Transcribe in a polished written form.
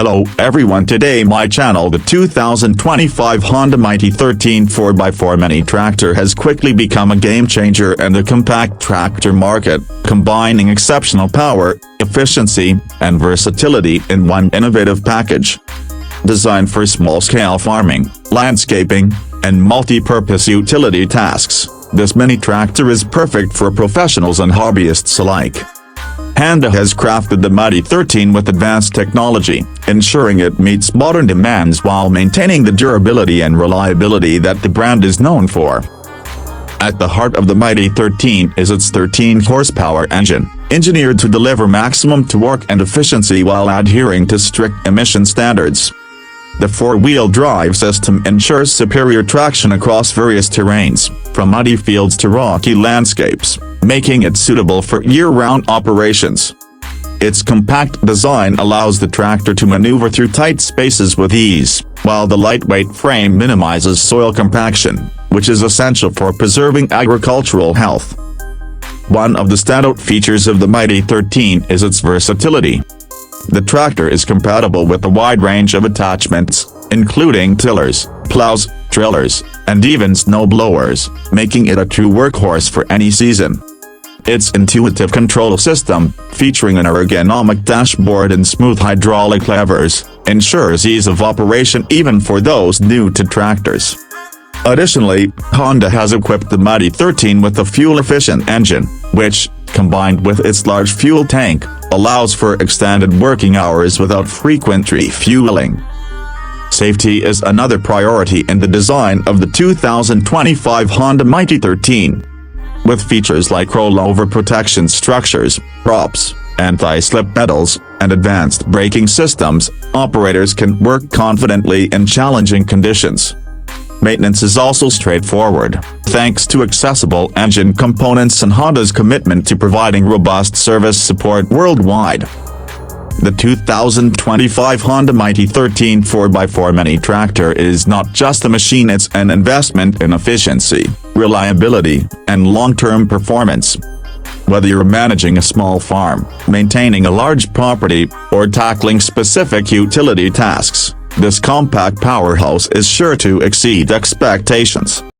Hello everyone, today my channel. The 2025 Honda Mighty 13 4x4 mini tractor has quickly become a game changer in the compact tractor market, combining exceptional power, efficiency, and versatility in one innovative package. Designed for small-scale farming, landscaping, and multi-purpose utility tasks, this mini tractor is perfect for professionals and hobbyists alike. Honda has crafted the Mighty 13 with advanced technology, ensuring it meets modern demands while maintaining the durability and reliability that the brand is known for. At the heart of the Mighty 13 is its 13-horsepower engine, engineered to deliver maximum torque and efficiency while adhering to strict emission standards. The four-wheel drive system ensures superior traction across various terrains, from muddy fields to rocky landscapes, making it suitable for year-round operations. Its compact design allows the tractor to maneuver through tight spaces with ease, while the lightweight frame minimizes soil compaction, which is essential for preserving agricultural health. One of the standout features of the Mighty 13 is its versatility. The tractor is compatible with a wide range of attachments, including tillers, plows, trillers, and even snow blowers, making it a true workhorse for any season. Its intuitive control system, featuring an ergonomic dashboard and smooth hydraulic levers, ensures ease of operation even for those new to tractors. Additionally, Honda has equipped the Mighty 13 with a fuel-efficient engine, which, combined with its large fuel tank, allows for extended working hours without frequent refueling. Safety is another priority in the design of the 2025 Honda Mighty 13. With features like rollover protection structures, props, anti-slip pedals, and advanced braking systems, operators can work confidently in challenging conditions. Maintenance is also straightforward, thanks to accessible engine components and Honda's commitment to providing robust service support worldwide. The 2025 Honda Mighty 13 4x4 mini tractor is not just a machine, it's an investment in efficiency, reliability, and long-term performance. Whether you're managing a small farm, maintaining a large property, or tackling specific utility tasks, this compact powerhouse is sure to exceed expectations.